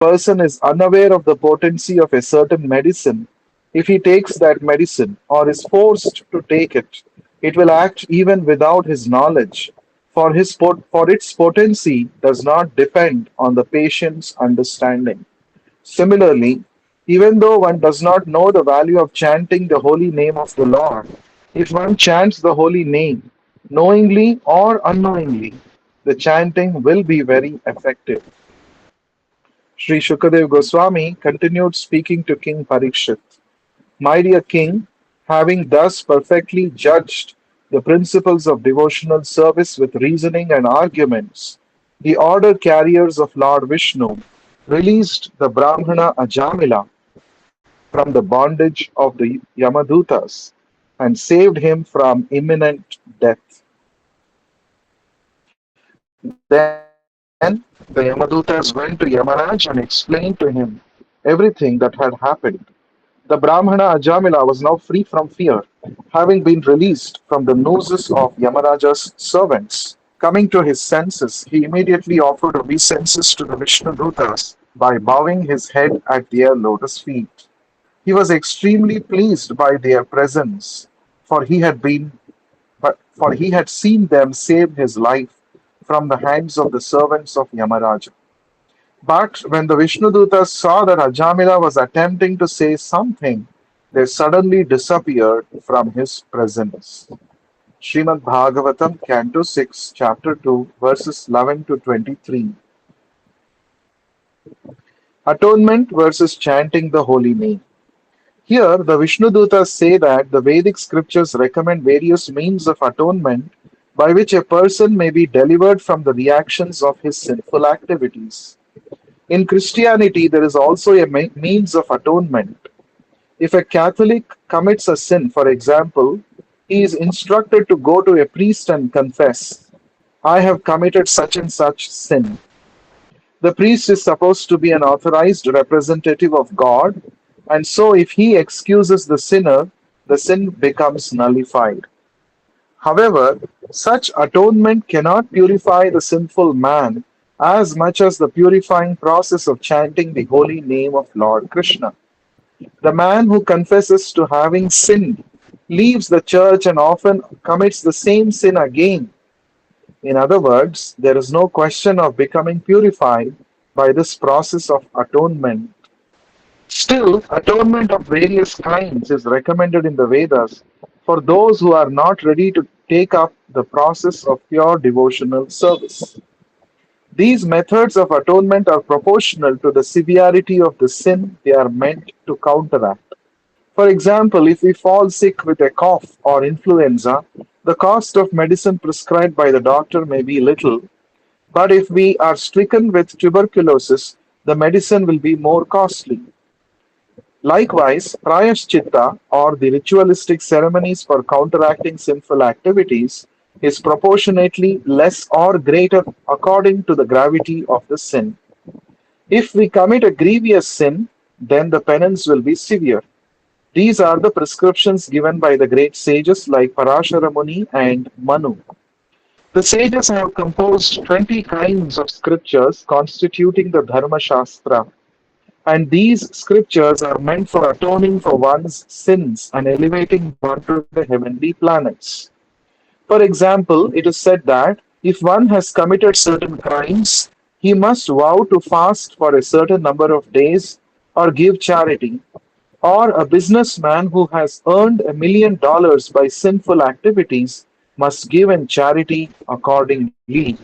person is unaware of the potency of a certain medicine, if he takes that medicine or is forced to take it, it will act even without his knowledge, for its potency does not depend on the patient's understanding. Similarly, even though one does not know the value of chanting the holy name of the Lord, if one chants the holy name, knowingly or unknowingly, the chanting will be very effective. Sri Shukadev Goswami continued speaking to King Parikshit. My dear king, having thus perfectly judged the principles of devotional service with reasoning and arguments, the order carriers of Lord Vishnu released the Brahmana Ajamila from the bondage of the Yamadutas and saved him from imminent death. Then the Yamadutas went to Yamaraj and explained to him everything that had happened. The Brahmana Ajamila was now free from fear, having been released from the nooses of Yamaraja's servants. Coming to his senses, he immediately offered obeisances to the Vishnudutas by bowing his head at their lotus feet. He was extremely pleased by their presence, for he had been for he had seen them save his life from the hands of the servants of Yamaraja. But when the Vishnudutas saw that Ajamila was attempting to say something, they suddenly disappeared from his presence. Srimad Bhagavatam, Canto 6, Chapter 2, verses 11 to 23. Atonement versus chanting the holy name. Here, the Vishnudutas say that the Vedic scriptures recommend various means of atonement by which a person may be delivered from the reactions of his sinful activities. In Christianity, there is also a means of atonement. If a Catholic commits a sin, for example, he is instructed to go to a priest and confess, I have committed such and such sin. The priest is supposed to be an authorized representative of God, and so if he excuses the sinner, the sin becomes nullified. However, such atonement cannot purify the sinful man as much as the purifying process of chanting the holy name of Lord Krishna. The man who confesses to having sinned leaves the church and often commits the same sin again. In other words, there is no question of becoming purified by this process of atonement. Still, atonement of various kinds is recommended in the Vedas for those who are not ready to take up the process of pure devotional service. These methods of atonement are proportional to the severity of the sin they are meant to counteract. For example, if we fall sick with a cough or influenza, the cost of medicine prescribed by the doctor may be little, but if we are stricken with tuberculosis, the medicine will be more costly. Likewise, prayashchitta, or the ritualistic ceremonies for counteracting sinful activities, is proportionately less or greater according to the gravity of the sin. If we commit a grievous sin, then the penance will be severe. These are the prescriptions given by the great sages like Parashara Muni and Manu. The sages have composed 20 kinds of scriptures constituting the Dharma Shastra, and these scriptures are meant for atoning for one's sins and elevating one to the heavenly planets. For example, it is said that if one has committed certain crimes, he must vow to fast for a certain number of days or give charity. Or a businessman who has earned $1 million by sinful activities must give in charity accordingly.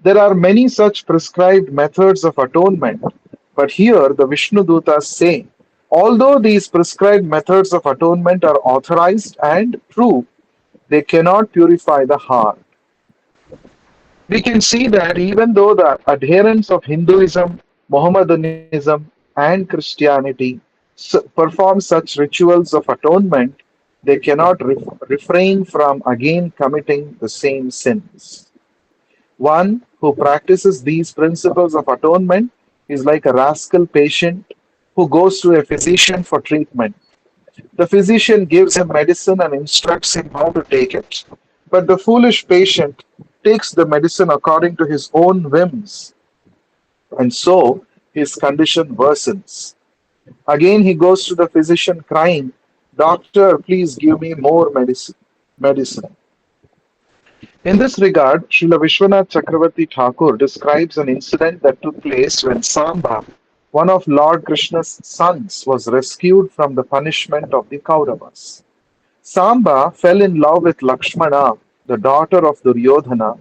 There are many such prescribed methods of atonement, but here the Vishnudutas say, although these prescribed methods of atonement are authorized and true, they cannot purify the heart. We can see that even though the adherents of Hinduism, Mohammedanism, and Christianity perform such rituals of atonement, they cannot refrain from again committing the same sins. One who practices these principles of atonement is like a rascal patient who goes to a physician for treatment. The physician gives him medicine and instructs him how to take it, but the foolish patient takes the medicine according to his own whims, and so his condition worsens. Again, he goes to the physician crying, "Doctor, please give me more medicine." In this regard, Srila Vishwanath Chakravarti Thakur describes an incident that took place when Samba, one of Lord Krishna's sons, was rescued from the punishment of the Kauravas. Samba fell in love with Lakshmana, the daughter of Duryodhana,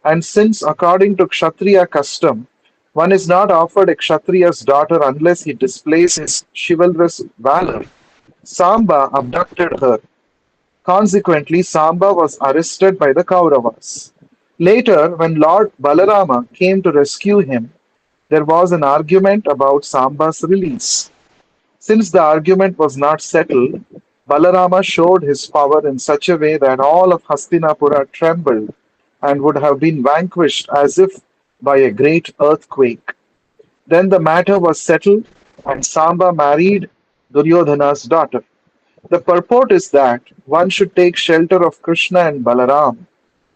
and since, according to Kshatriya custom, one is not offered a Kshatriya's daughter unless he displays his chivalrous valor, Samba abducted her. Consequently, Samba was arrested by the Kauravas. Later, when Lord Balarama came to rescue him, there was an argument about Samba's release. Since the argument was not settled, Balarama showed his power in such a way that all of Hastinapura trembled and would have been vanquished as if by a great earthquake. Then the matter was settled, and Samba married Duryodhana's daughter. The purport is that one should take shelter of Krishna and Balaram,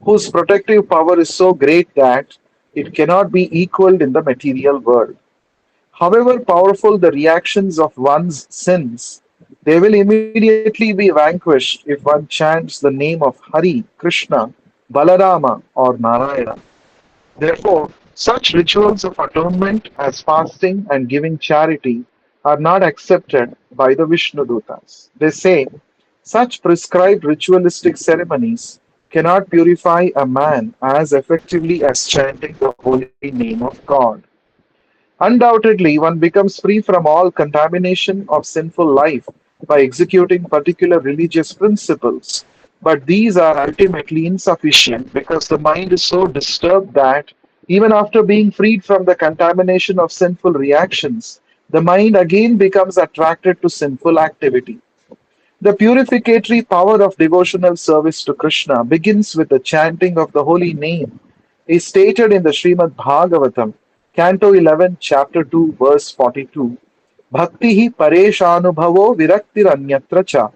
whose protective power is so great that it cannot be equaled in the material world. However powerful the reactions of one's sins, they will immediately be vanquished if one chants the name of Hari, Krishna, Balarama, or Narayana. Therefore, such rituals of atonement as fasting and giving charity are not accepted by the Vishnudutas. They say such prescribed ritualistic ceremonies cannot purify a man as effectively as chanting the holy name of God. Undoubtedly, one becomes free from all contamination of sinful life by executing particular religious principles, but these are ultimately insufficient because the mind is so disturbed that even after being freed from the contamination of sinful reactions, the mind again becomes attracted to sinful activity. The purificatory power of devotional service to Krishna begins with the chanting of the holy name, is stated in the Srimad Bhagavatam, Canto 11, Chapter 2, verse 42. Bhakti pareshanubhavo viraktiranyatra cha.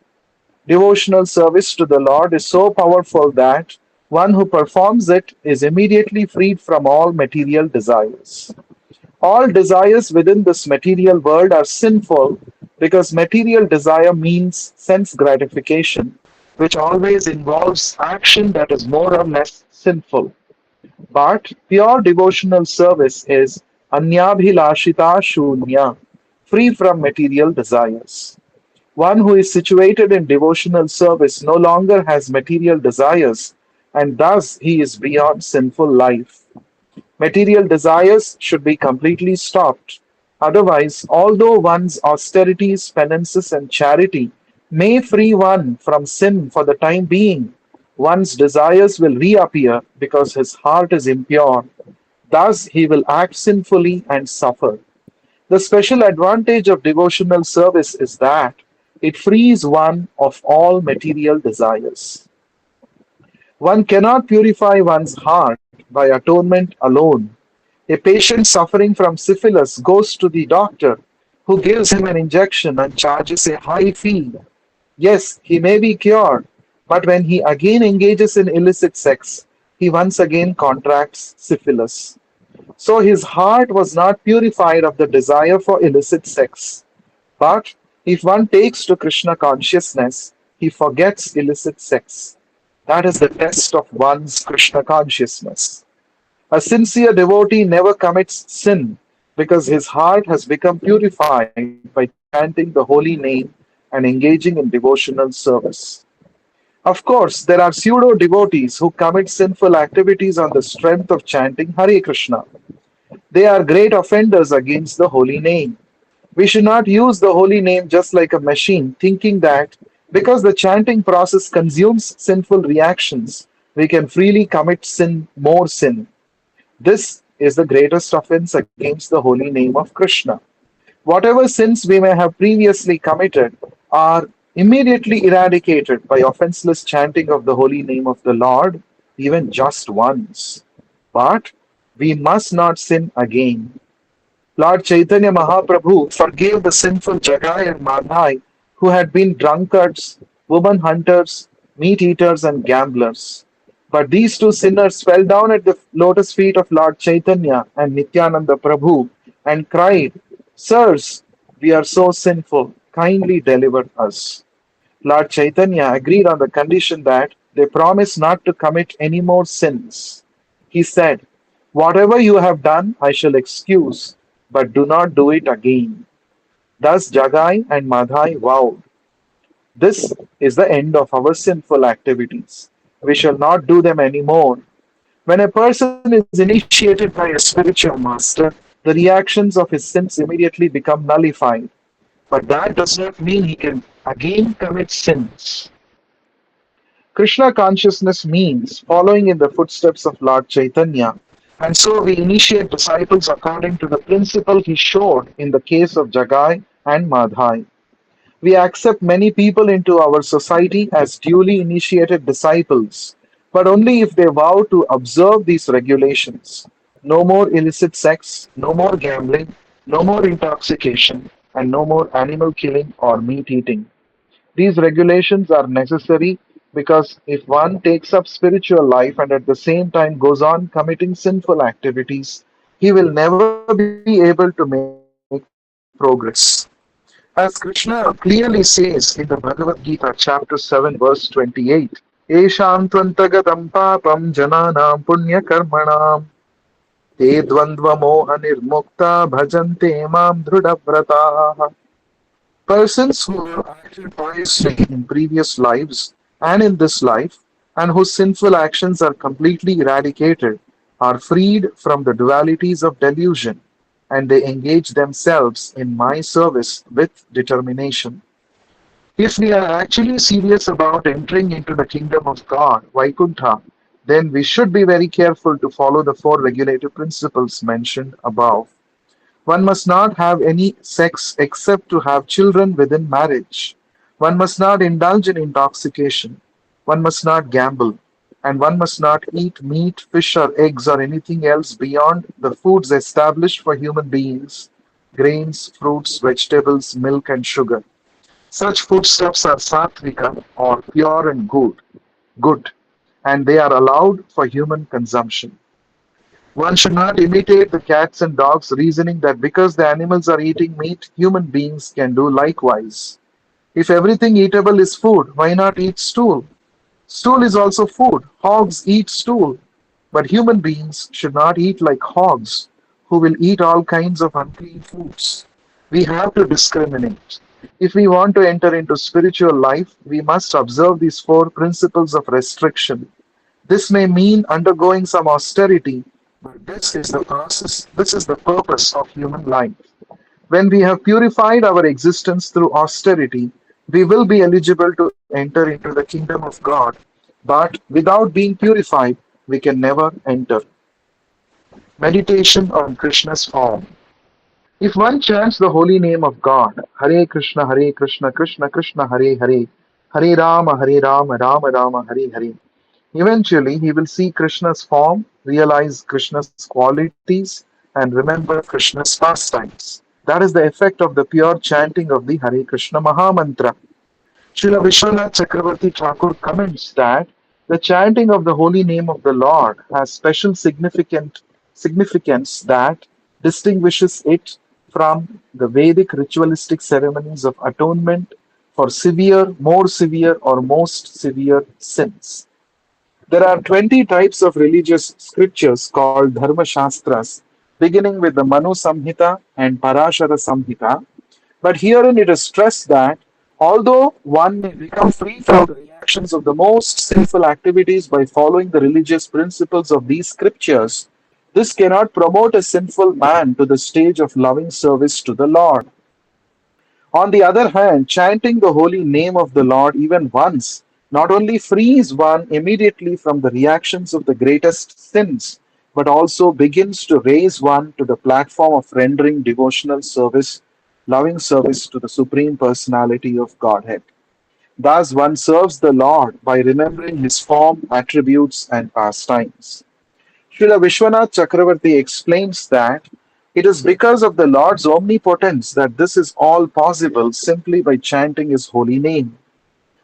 Devotional service to the Lord is so powerful that one who performs it is immediately freed from all material desires. All desires within this material world are sinful because material desire means sense gratification, which always involves action that is more or less sinful. But pure devotional service is anyabhilashita shunya, free from material desires. One who is situated in devotional service no longer has material desires, and thus he is beyond sinful life. Material desires should be completely stopped. Otherwise, although one's austerities, penances, and charity may free one from sin for the time being, one's desires will reappear because his heart is impure. Thus, he will act sinfully and suffer. The special advantage of devotional service is that it frees one of all material desires. One cannot purify one's heart by atonement alone. A patient suffering from syphilis goes to the doctor, who gives him an injection and charges a high fee. Yes, he may be cured, but when he again engages in illicit sex, he once again contracts syphilis. So his heart was not purified of the desire for illicit sex. But if one takes to Krishna consciousness, he forgets illicit sex. That is the test of one's Krishna consciousness. A sincere devotee never commits sin because his heart has become purified by chanting the holy name and engaging in devotional service. Of course, there are pseudo devotees who commit sinful activities on the strength of chanting Hare Krishna. They are great offenders against the holy name. We should not use the holy name just like a machine, thinking that because the chanting process consumes sinful reactions, we can freely commit more sin. This is the greatest offense against the holy name of Krishna. Whatever sins we may have previously committed are immediately eradicated by offenseless chanting of the holy name of the Lord, even just once. But we must not sin again. Lord Chaitanya Mahaprabhu forgave the sinful Jagai and Madhai who had been drunkards, woman hunters, meat eaters, and gamblers. But these two sinners fell down at the lotus feet of Lord Chaitanya and Nityananda Prabhu and cried, Sirs, we are so sinful, kindly deliver us. Lord Chaitanya agreed on the condition that they promise not to commit any more sins. He said, Whatever you have done, I shall excuse, but do not do it again. Thus Jagai and Madhai vowed, This is the end of our sinful activities. We shall not do them any more. When a person is initiated by a spiritual master, the reactions of his sins immediately become nullified. But that does not mean he can again commit sins. Krishna consciousness means following in the footsteps of Lord Chaitanya, and so we initiate disciples according to the principle he showed in the case of Jagai and Madhai. We accept many people into our society as duly initiated disciples, but only if they vow to observe these regulations. No more illicit sex, no more gambling, no more intoxication, and no more animal killing or meat eating. These regulations are necessary because if one takes up spiritual life and at the same time goes on committing sinful activities, he will never be able to make progress. As Krishna clearly says in the Bhagavad Gita, chapter 7, verse 28, Esham tvantagatam papam jananam punyakarmanam te dvandva moha nirmukta bhajante mam dhrudavratah. Persons who have acted piously in previous lives and in this life, and whose sinful actions are completely eradicated, are freed from the dualities of delusion, and they engage themselves in my service with determination. If we are actually serious about entering into the kingdom of God, Vaikuntha, then we should be very careful to follow the four regulative principles mentioned above. One must not have any sex except to have children within marriage. One must not indulge in intoxication. One must not gamble. And one must not eat meat, fish, or eggs, or anything else beyond the foods established for human beings grains, fruits, vegetables, milk, and sugar. Such foodstuffs are sattvica or pure and good, and they are allowed for human consumption. One should not imitate the cats and dogs, reasoning that because the animals are eating meat, human beings can do likewise. If everything eatable is food, why not eat stool? Stool is also food. Hogs eat stool. But human beings should not eat like hogs, who will eat all kinds of unclean foods. We have to discriminate. If we want to enter into spiritual life, we must observe these four principles of restriction. This may mean undergoing some austerity, but this is the process, this is the purpose of human life. When we have purified our existence through austerity, we will be eligible to enter into the kingdom of God. But without being purified, we can never enter. Meditation on Krishna's form. If one chants the holy name of God, Hare Krishna, Krishna Krishna, Hare, Hare Rama, Rama Rama, Hare, eventually he will see Krishna's form, realize Krishna's qualities, and remember Krishna's pastimes. That is the effect of the pure chanting of the Hare Krishna Mahamantra. Srila Vishwanath Chakravarti Thakur comments that the chanting of the holy name of the Lord has special significance that distinguishes it from the Vedic ritualistic ceremonies of atonement for severe, more severe, or most severe sins. There are 20 types of religious scriptures called Dharma Shastras, beginning with the Manu Samhita and Parashara Samhita. But herein it is stressed that although one may become free from the reactions of the most sinful activities by following the religious principles of these scriptures, this cannot promote a sinful man to the stage of loving service to the Lord. On the other hand, chanting the holy name of the Lord even once not only frees one immediately from the reactions of the greatest sins, but also begins to raise one to the platform of rendering devotional service, loving service to the Supreme Personality of Godhead. Thus, one serves the Lord by remembering his form, attributes, and pastimes. Srila Vishwanath Chakravarti explains that it is because of the Lord's omnipotence that this is all possible simply by chanting his holy name.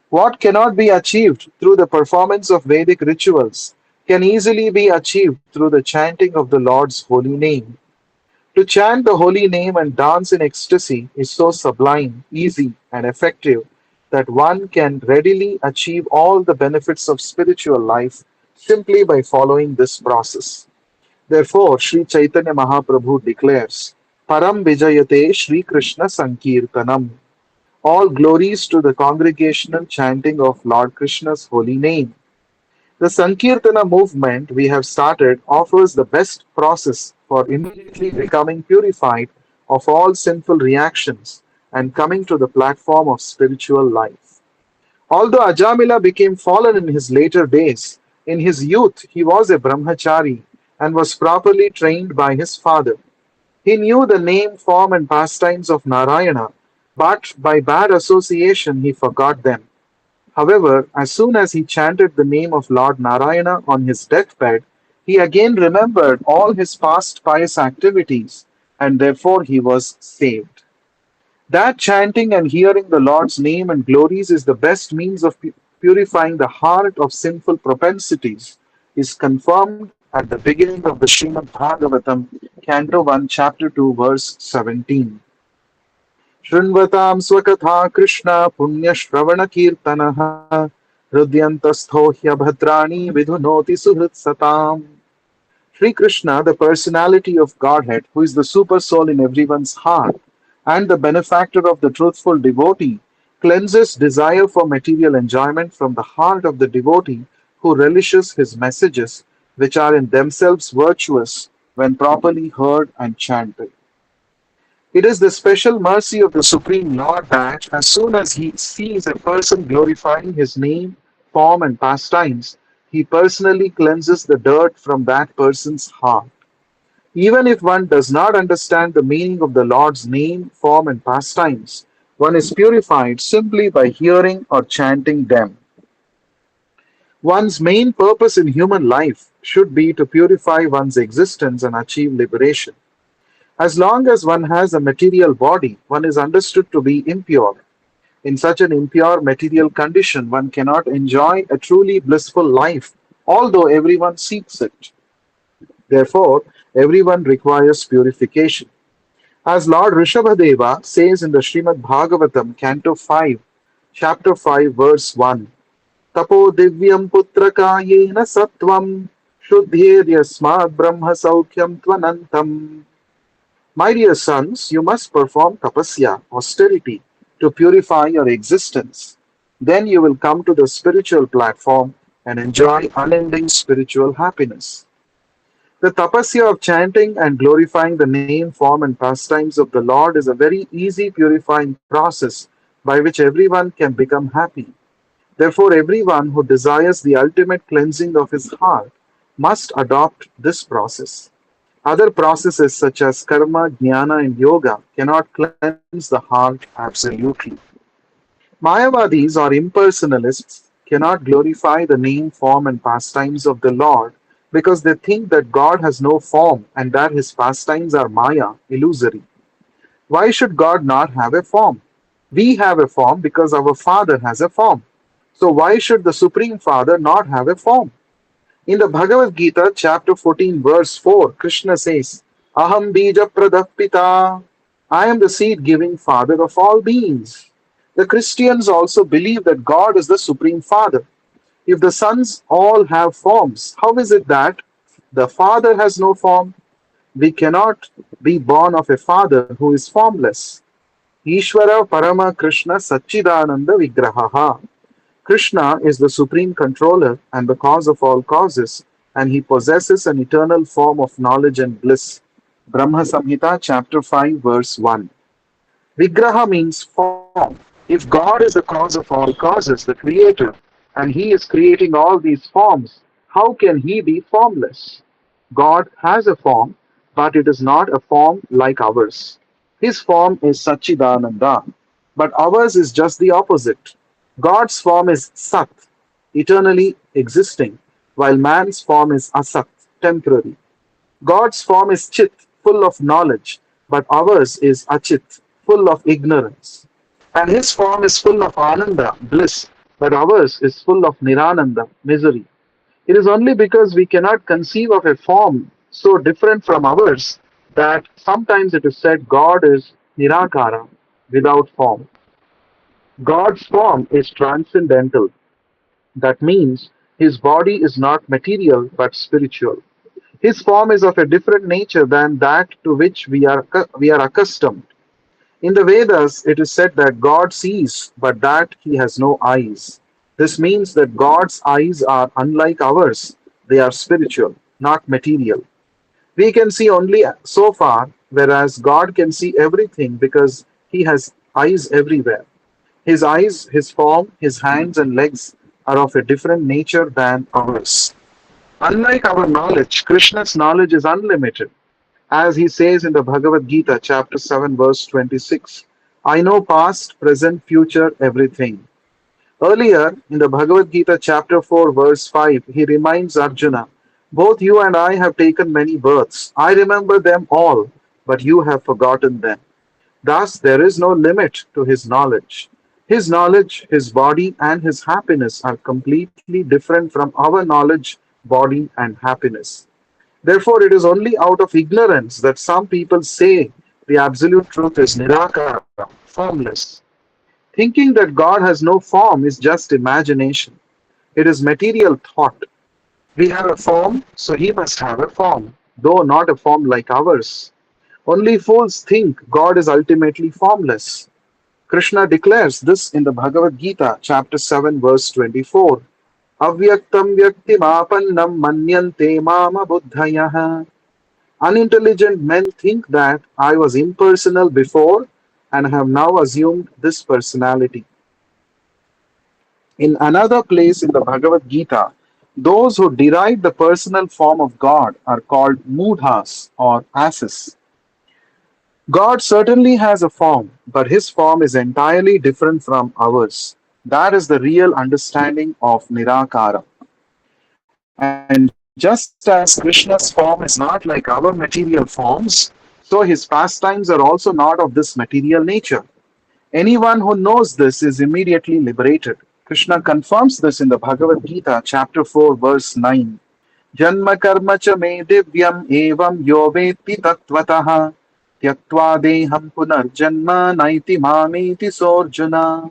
What cannot be achieved through the performance of Vedic rituals can easily be achieved through the chanting of the Lord's holy name. To chant the holy name and dance in ecstasy is so sublime, easy, and effective that one can readily achieve all the benefits of spiritual life simply by following this process. Therefore, Sri Chaitanya Mahaprabhu declares, Param Vijayate Sri Krishna Sankirtanam. All glories to the congregational chanting of Lord Krishna's holy name. The Sankirtana movement we have started offers the best process for immediately becoming purified of all sinful reactions and coming to the platform of spiritual life. Although Ajamila became fallen in his later days, in his youth he was a brahmachari and was properly trained by his father. He knew the name, form, and pastimes of Narayana, but by bad association he forgot them. However, as soon as he chanted the name of Lord Narayana on his deathbed, he again remembered all his past pious activities, and therefore he was saved. That chanting and hearing the Lord's name and glories is the best means of purifying the heart of sinful propensities, is confirmed at the beginning of the Srimad Bhagavatam, Canto 1, Chapter 2, verse 17. शृण्वतां स्वकथा Krishna पुण्यश्रवणकीर्तनः हृद्यन्तस्थो ह्यभद्राणि विधुनोति सुहृत्सताम्. Sri Krishna, the personality of Godhead, who is the super soul in everyone's heart and the benefactor of the truthful devotee, cleanses desire for material enjoyment from the heart of the devotee who relishes his messages, which are in themselves virtuous when properly heard and chanted. It is the special mercy of the Supreme Lord that, as soon as he sees a person glorifying his name, form, and pastimes, he personally cleanses the dirt from that person's heart. Even if one does not understand the meaning of the Lord's name, form, and pastimes, one is purified simply by hearing or chanting them. One's main purpose in human life should be to purify one's existence and achieve liberation. As long as one has a material body, one is understood to be impure. In such an impure material condition, one cannot enjoy a truly blissful life, although everyone seeks it. Therefore, everyone requires purification. As Lord Rishabhadeva says in the Srimad Bhagavatam, Canto 5, Chapter 5, verse 1, Tapo divyam putrakayena sattvam shuddhyeryasmad brahma saukyam tvanantam. My dear sons, you must perform tapasya, austerity, to purify your existence. Then you will come to the spiritual platform and enjoy unending spiritual happiness. The tapasya of chanting and glorifying the name, form, and pastimes of the Lord is a very easy purifying process by which everyone can become happy. Therefore, everyone who desires the ultimate cleansing of his heart must adopt this process. Other processes such as karma, jnana, and yoga cannot cleanse the heart absolutely. Mayavadis or impersonalists cannot glorify the name, form, and pastimes of the Lord because they think that God has no form and that his pastimes are maya, illusory. Why should God not have a form? We have a form because our Father has a form. So why should the Supreme Father not have a form? In the Bhagavad Gita, chapter 14, verse 4, Krishna says, Aham bija pradapita. I am the seed giving Father of all beings. The Christians also believe that God is the Supreme Father. If the sons all have forms, how is it that the Father has no form? We cannot be born of a Father who is formless. Ishvara Parama Krishna Satchidananda Vigrahaha. Krishna is the supreme controller and the cause of all causes, and he possesses an eternal form of knowledge and bliss. Brahma Samhita, chapter 5, verse 1. Vigraha means form. If God is the cause of all causes, the creator, and he is creating all these forms, how can he be formless? God has a form, but it is not a form like ours. His form is Satchidananda, but ours is just the opposite. God's form is Sat, eternally existing, while man's form is Asat, temporary. God's form is Chit, full of knowledge, but ours is Achit, full of ignorance. And his form is full of Ananda, bliss, but ours is full of Nirananda, misery. It is only because we cannot conceive of a form so different from ours that sometimes it is said God is Nirakara, without form. God's form is transcendental. That means his body is not material but spiritual. His form is of a different nature than that to which we are accustomed. In the Vedas, it is said that God sees, but that he has no eyes. This means that God's eyes are unlike ours. They are spiritual, not material. We can see only so far, whereas God can see everything because he has eyes everywhere. His eyes, his form, his hands and legs are of a different nature than ours. Unlike our knowledge, Krishna's knowledge is unlimited. As he says in the Bhagavad Gita, chapter 7, verse 26, I know past, present, future, everything. Earlier, in the Bhagavad Gita, chapter 4, verse 5, he reminds Arjuna, both you and I have taken many births. I remember them all, but you have forgotten them. Thus, there is no limit to his knowledge. His knowledge, his body, and his happiness are completely different from our knowledge, body, and happiness. Therefore, it is only out of ignorance that some people say the absolute truth is nirakara, formless. Thinking that God has no form is just imagination. It is material thought. We have a form, so he must have a form, though not a form like ours. Only fools think God is ultimately formless. Krishna declares this in the Bhagavad Gita, chapter 7, verse 24. Avyaktam vyaktimapannam manyante mama buddhayah. Unintelligent men think that I was impersonal before and have now assumed this personality. In another place in the Bhagavad Gita, those who deride the personal form of God are called mudhas or asses. God certainly has a form, but his form is entirely different from ours. That is the real understanding of Nirakara. And just as Krishna's form is not like our material forms, so his pastimes are also not of this material nature. Anyone who knows this is immediately liberated. Krishna confirms this in the Bhagavad Gita, chapter 4, verse 9. Janma karma cha me divyam evam yo veti tattvataha tyaktva deham punarjanma naiti mameti sorjuna.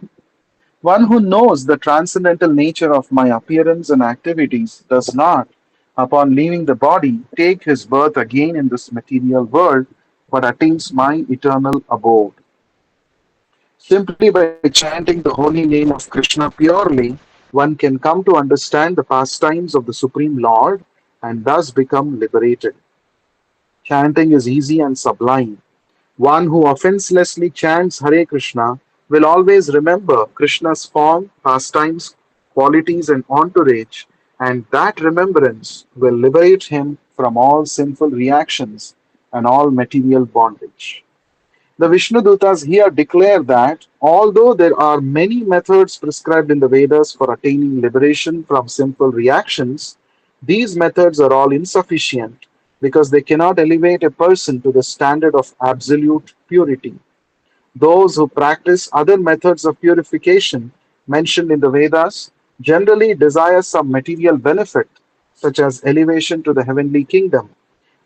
One who knows the transcendental nature of my appearance and activities does not, upon leaving the body, take his birth again in this material world, but attains my eternal abode. Simply by chanting the holy name of Krishna purely, one can come to understand the pastimes of the Supreme Lord and thus become liberated. Chanting is easy and sublime. One who offenselessly chants Hare Krishna will always remember Krishna's form, pastimes, qualities, and entourage, and that remembrance will liberate him from all sinful reactions and all material bondage. The Vishnudutas here declare that although there are many methods prescribed in the Vedas for attaining liberation from sinful reactions, these methods are all insufficient because they cannot elevate a person to the standard of absolute purity. Those who practice other methods of purification mentioned in the Vedas generally desire some material benefit, such as elevation to the heavenly kingdom.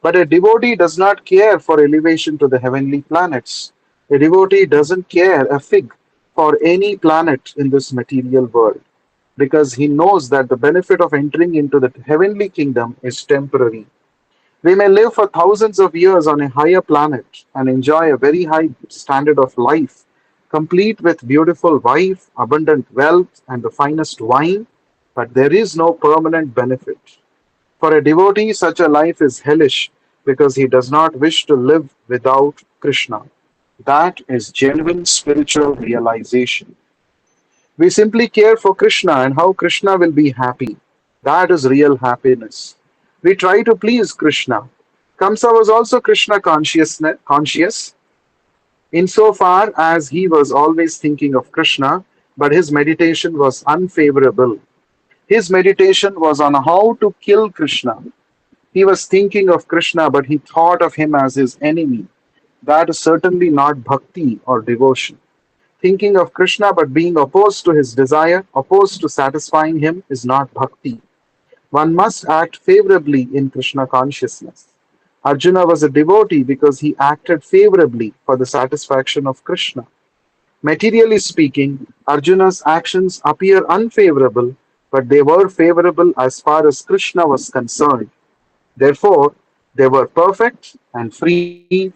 But a devotee does not care for elevation to the heavenly planets. A devotee doesn't care a fig for any planet in this material world because he knows that the benefit of entering into the heavenly kingdom is temporary. We may live for thousands of years on a higher planet and enjoy a very high standard of life, complete with beautiful wife, abundant wealth, and the finest wine, but there is no permanent benefit. For a devotee, such a life is hellish because he does not wish to live without Krishna. That is genuine spiritual realization. We simply care for Krishna and how Krishna will be happy. That is real happiness. We try to please Krishna. Kamsa was also Krishna conscious insofar as he was always thinking of Krishna, but his meditation was unfavorable. His meditation was on how to kill Krishna. He was thinking of Krishna, but he thought of him as his enemy. That is certainly not bhakti or devotion. Thinking of Krishna but being opposed to his desire, opposed to satisfying him, is not bhakti. One must act favorably in Krishna consciousness. Arjuna was a devotee because he acted favorably for the satisfaction of Krishna. Materially speaking, Arjuna's actions appear unfavorable, but they were favorable as far as Krishna was concerned. Therefore, they were perfect and free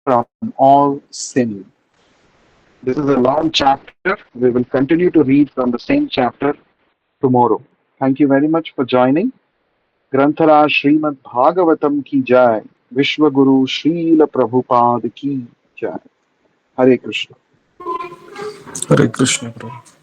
from all sin. This is a long chapter. We will continue to read from the same chapter tomorrow. Thank you very much for joining. ग्रंथराज Shrimad Bhagavatam की जय. विश्व गुरु श्रील प्रभुपाद की जय. हरे Krishna. Hare Krishna, Prabhu.